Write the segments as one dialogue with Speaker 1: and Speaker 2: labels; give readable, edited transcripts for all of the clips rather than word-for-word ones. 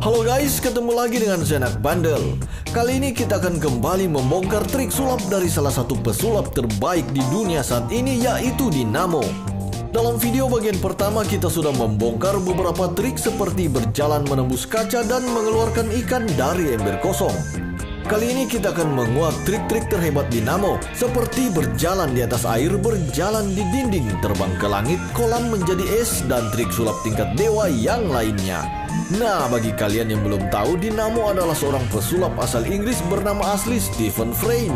Speaker 1: Halo guys, ketemu lagi dengan Zenak Bandel. Kali ini kita akan kembali membongkar trik sulap dari salah satu pesulap terbaik di dunia saat ini, yaitu Dinamo. Dalam video bagian pertama kita sudah membongkar beberapa trik seperti berjalan menembus kaca dan mengeluarkan ikan dari ember kosong. Kali ini kita akan menguak trik-trik terhebat Dinamo seperti berjalan di atas air, berjalan di dinding, terbang ke langit, kolam menjadi es, dan trik sulap tingkat dewa yang lainnya. Nah, bagi kalian yang belum tahu, Dinamo adalah seorang pesulap asal Inggris bernama asli Stephen Fry.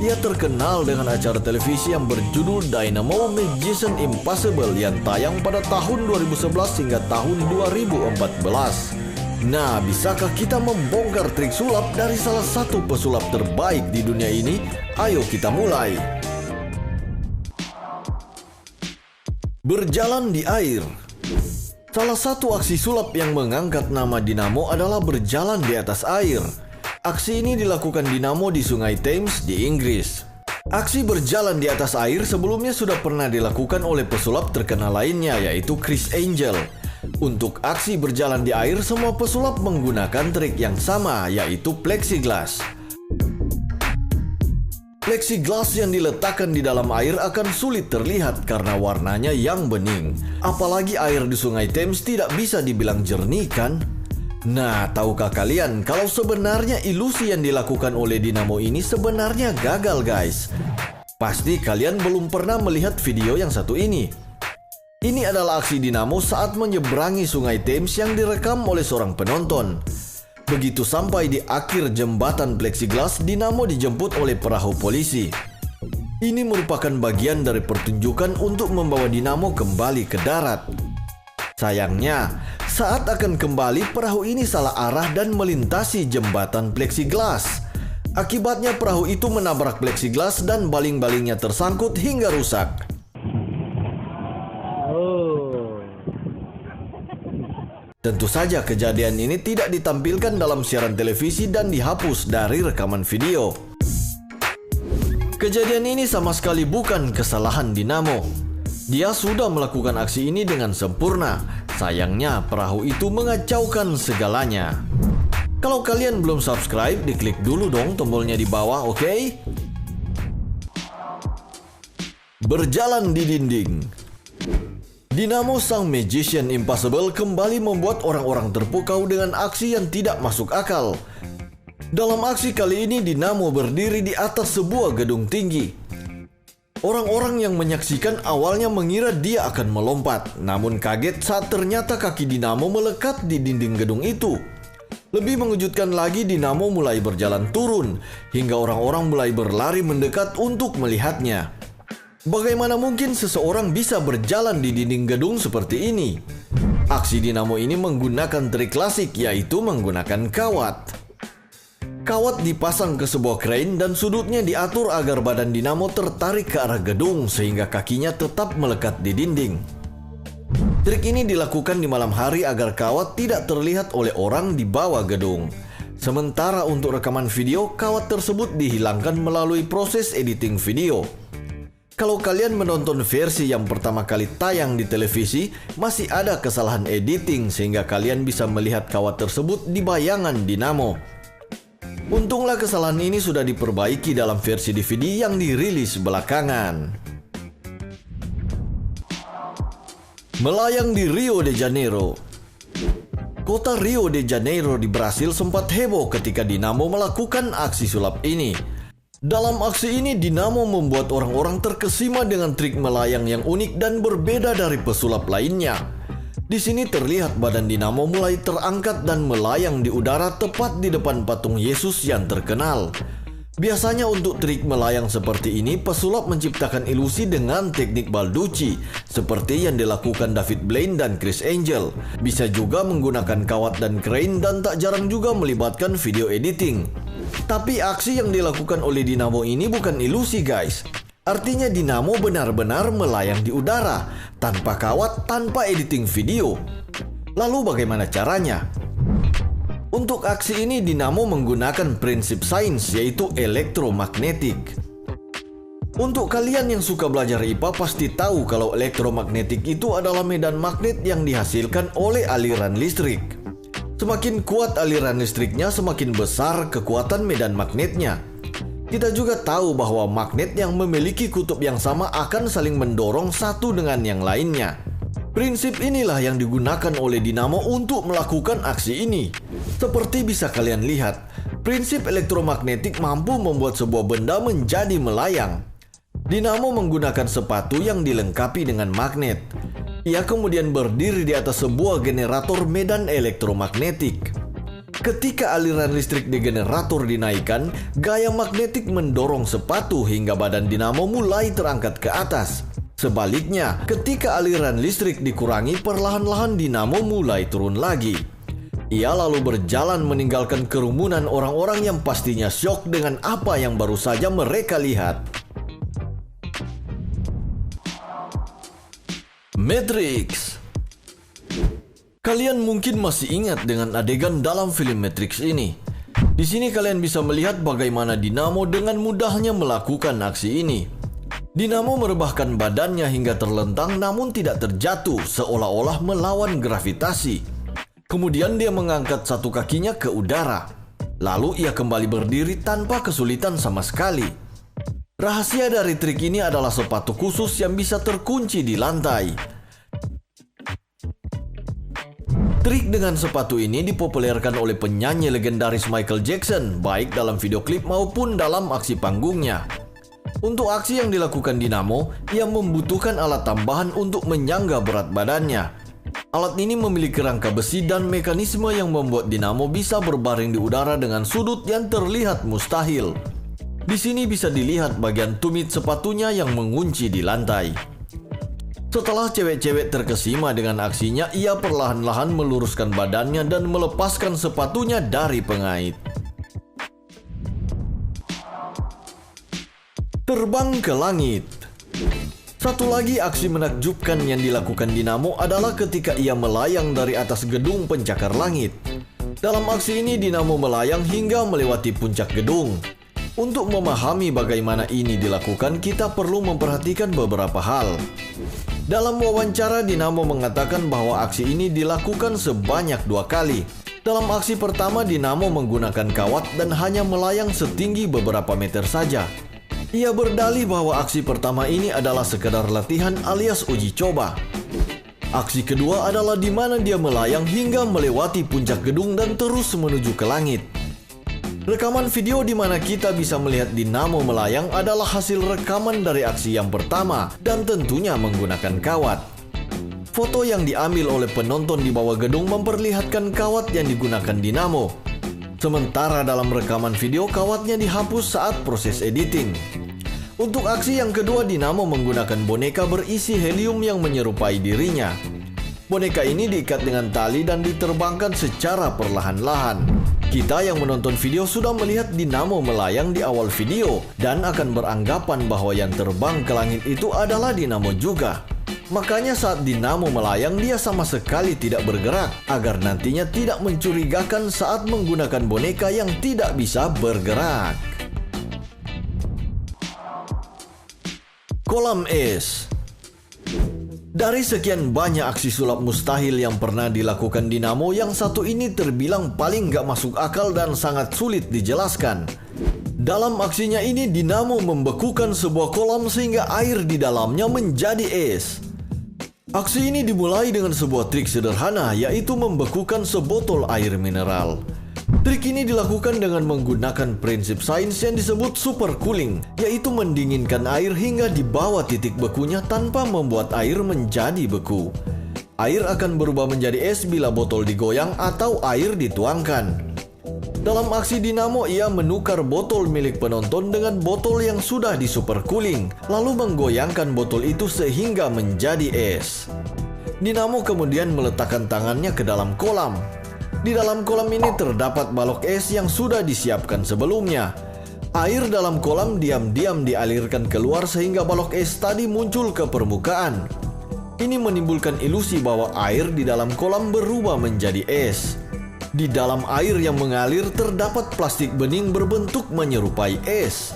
Speaker 1: Ia terkenal dengan acara televisi yang berjudul Dynamo Magician Impossible yang tayang pada tahun 2011 hingga tahun 2014. Nah, bisakah kita membongkar trik sulap dari salah satu pesulap terbaik di dunia ini? Ayo kita mulai. Berjalan di air. Salah satu aksi sulap yang mengangkat nama Dinamo adalah berjalan di atas air. Aksi ini dilakukan Dinamo di Sungai Thames di Inggris. Aksi berjalan di atas air sebelumnya sudah pernah dilakukan oleh pesulap terkenal lainnya, yaitu Criss Angel. Untuk aksi berjalan di air, semua pesulap menggunakan trik yang sama, yaitu plexiglass. Plexiglass yang diletakkan di dalam air akan sulit terlihat karena warnanya yang bening. Apalagi air di Sungai Thames tidak bisa dibilang jernih, kan? Nah, tahukah kalian kalau sebenarnya ilusi yang dilakukan oleh Dinamo ini sebenarnya gagal, guys? Pasti kalian belum pernah melihat video yang satu ini. Ini adalah aksi Dinamo saat menyeberangi Sungai Thames yang direkam oleh seorang penonton. Begitu sampai di akhir jembatan plexiglass, Dinamo dijemput oleh perahu polisi. Ini merupakan bagian dari pertunjukan untuk membawa Dinamo kembali ke darat. Sayangnya, saat akan kembali, perahu ini salah arah dan melintasi jembatan plexiglass. Akibatnya perahu itu menabrak plexiglass dan baling-balingnya tersangkut hingga rusak. Tentu saja kejadian ini tidak ditampilkan dalam siaran televisi dan dihapus dari rekaman video. Kejadian ini sama sekali bukan kesalahan Dinamo. Dia sudah melakukan aksi ini dengan sempurna. Sayangnya perahu itu mengacaukan segalanya. Kalau kalian belum subscribe, diklik dulu dong tombolnya di bawah, oke? Berjalan di dinding. Dinamo sang Magician Impossible kembali membuat orang-orang terpukau dengan aksi yang tidak masuk akal. Dalam aksi kali ini, Dinamo berdiri di atas sebuah gedung tinggi. Orang-orang yang menyaksikan awalnya mengira dia akan melompat, namun kaget saat ternyata kaki Dinamo melekat di dinding gedung itu. Lebih mengejutkan lagi, Dinamo mulai berjalan turun, hingga orang-orang mulai berlari mendekat untuk melihatnya. Bagaimana mungkin seseorang bisa berjalan di dinding gedung seperti ini? Aksi Dinamo ini menggunakan trik klasik, yaitu menggunakan kawat. Kawat dipasang ke sebuah crane dan sudutnya diatur agar badan Dinamo tertarik ke arah gedung sehingga kakinya tetap melekat di dinding. Trik ini dilakukan di malam hari agar kawat tidak terlihat oleh orang di bawah gedung. Sementara untuk rekaman video, kawat tersebut dihilangkan melalui proses editing video. Kalau kalian menonton versi yang pertama kali tayang di televisi, masih ada kesalahan editing sehingga kalian bisa melihat kawat tersebut di bayangan Dinamo. Untunglah kesalahan ini sudah diperbaiki dalam versi DVD yang dirilis belakangan. Melayang di Rio de Janeiro. Kota Rio de Janeiro di Brasil sempat heboh ketika Dinamo melakukan aksi sulap ini. Dalam aksi ini, Dinamo membuat orang-orang terkesima dengan trik melayang yang unik dan berbeda dari pesulap lainnya. Di sini terlihat badan Dinamo mulai terangkat dan melayang di udara tepat di depan patung Yesus yang terkenal. Biasanya untuk trik melayang seperti ini, pesulap menciptakan ilusi dengan teknik balduci, seperti yang dilakukan David Blaine dan Criss Angel. Bisa juga menggunakan kawat dan crane dan tak jarang juga melibatkan video editing. Tapi aksi yang dilakukan oleh Dinamo ini bukan ilusi, guys. Artinya Dinamo benar-benar melayang di udara, tanpa kawat, tanpa editing video. Lalu bagaimana caranya? Untuk aksi ini Dinamo menggunakan prinsip sains, yaitu elektromagnetik. Untuk kalian yang suka belajar IPA pasti tahu kalau elektromagnetik itu adalah medan magnet yang dihasilkan oleh aliran listrik. Semakin kuat aliran listriknya, semakin besar kekuatan medan magnetnya. Kita juga tahu bahwa magnet yang memiliki kutub yang sama akan saling mendorong satu dengan yang lainnya. Prinsip inilah yang digunakan oleh dinamo untuk melakukan aksi ini. Seperti bisa kalian lihat, prinsip elektromagnetik mampu membuat sebuah benda menjadi melayang. Dinamo menggunakan sepatu yang dilengkapi dengan magnet. Ia kemudian berdiri di atas sebuah generator medan elektromagnetik. Ketika aliran listrik di generator dinaikkan, gaya magnetik mendorong sepatu hingga badan dinamo mulai terangkat ke atas. Sebaliknya, ketika aliran listrik dikurangi, perlahan-lahan dinamo mulai turun lagi. Ia lalu berjalan meninggalkan kerumunan orang-orang yang pastinya syok dengan apa yang baru saja mereka lihat. Matrix. Kalian mungkin masih ingat dengan adegan dalam film Matrix ini. Di sini kalian bisa melihat bagaimana dinamo dengan mudahnya melakukan aksi ini. Dinamo merebahkan badannya hingga terlentang namun tidak terjatuh, seolah-olah melawan gravitasi. Kemudian dia mengangkat satu kakinya ke udara. Lalu ia kembali berdiri tanpa kesulitan sama sekali. Rahasia dari trik ini adalah sepatu khusus yang bisa terkunci di lantai. Trik dengan sepatu ini dipopulerkan oleh penyanyi legendaris Michael Jackson, baik dalam video klip maupun dalam aksi panggungnya. Untuk aksi yang dilakukan dinamo, ia membutuhkan alat tambahan untuk menyangga berat badannya. Alat ini memiliki rangka besi dan mekanisme yang membuat dinamo bisa berbaring di udara dengan sudut yang terlihat mustahil. Di sini bisa dilihat bagian tumit sepatunya yang mengunci di lantai. Setelah cewek-cewek terkesima dengan aksinya, ia perlahan-lahan meluruskan badannya dan melepaskan sepatunya dari pengait. Terbang ke langit. Satu lagi aksi menakjubkan yang dilakukan dinamo adalah ketika ia melayang dari atas gedung pencakar langit. Dalam aksi ini dinamo melayang hingga melewati puncak gedung. Untuk memahami bagaimana ini dilakukan, kita perlu memperhatikan beberapa hal. Dalam wawancara, dinamo mengatakan bahwa aksi ini dilakukan sebanyak 2 kali. Dalam aksi pertama, dinamo menggunakan kawat dan hanya melayang setinggi beberapa meter saja. Ia berdalih bahwa aksi pertama ini adalah sekedar latihan alias uji coba. Aksi kedua adalah di mana dia melayang hingga melewati puncak gedung dan terus menuju ke langit. Rekaman video di mana kita bisa melihat dinamo melayang adalah hasil rekaman dari aksi yang pertama dan tentunya menggunakan kawat. Foto yang diambil oleh penonton di bawah gedung memperlihatkan kawat yang digunakan dinamo. Sementara dalam rekaman video, kawatnya dihapus saat proses editing. Untuk aksi yang kedua, dinamo menggunakan boneka berisi helium yang menyerupai dirinya. Boneka ini diikat dengan tali dan diterbangkan secara perlahan-lahan. Kita yang menonton video sudah melihat dinamo melayang di awal video dan akan beranggapan bahwa yang terbang ke langit itu adalah dinamo juga. Makanya saat dinamo melayang, dia sama sekali tidak bergerak agar nantinya tidak mencurigakan saat menggunakan boneka yang tidak bisa bergerak. Kolam es. Dari sekian banyak aksi sulap mustahil yang pernah dilakukan dinamo, yang satu ini terbilang paling gak masuk akal dan sangat sulit dijelaskan. Dalam aksinya ini, dinamo membekukan sebuah kolam sehingga air di dalamnya menjadi es. Aksi ini dimulai dengan sebuah trik sederhana, yaitu membekukan sebotol air mineral. Trik ini dilakukan dengan menggunakan prinsip sains yang disebut super cooling, yaitu mendinginkan air hingga di bawah titik bekunya tanpa membuat air menjadi beku. Air akan berubah menjadi es bila botol digoyang atau air dituangkan. Dalam aksi dinamo, ia menukar botol milik penonton dengan botol yang sudah di super cooling, lalu menggoyangkan botol itu sehingga menjadi es. Dinamo kemudian meletakkan tangannya ke dalam kolam. Di dalam kolam ini terdapat balok es yang sudah disiapkan sebelumnya. Air dalam kolam diam-diam dialirkan keluar sehingga balok es tadi muncul ke permukaan. Ini menimbulkan ilusi bahwa air di dalam kolam berubah menjadi es. Di dalam air yang mengalir terdapat plastik bening berbentuk menyerupai es.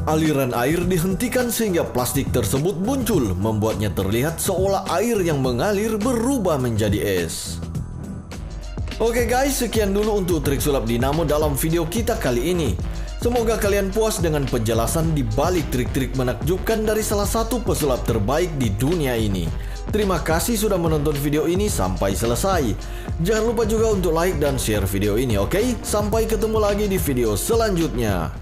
Speaker 1: Aliran air dihentikan sehingga plastik tersebut muncul, membuatnya terlihat seolah air yang mengalir berubah menjadi es. Oke guys, sekian dulu untuk trik sulap dinamo dalam video kita kali ini. Semoga kalian puas dengan penjelasan di balik trik-trik menakjubkan dari salah satu pesulap terbaik di dunia ini. Terima kasih sudah menonton video ini sampai selesai. Jangan lupa juga untuk like dan share video ini, oke? Sampai ketemu lagi di video selanjutnya.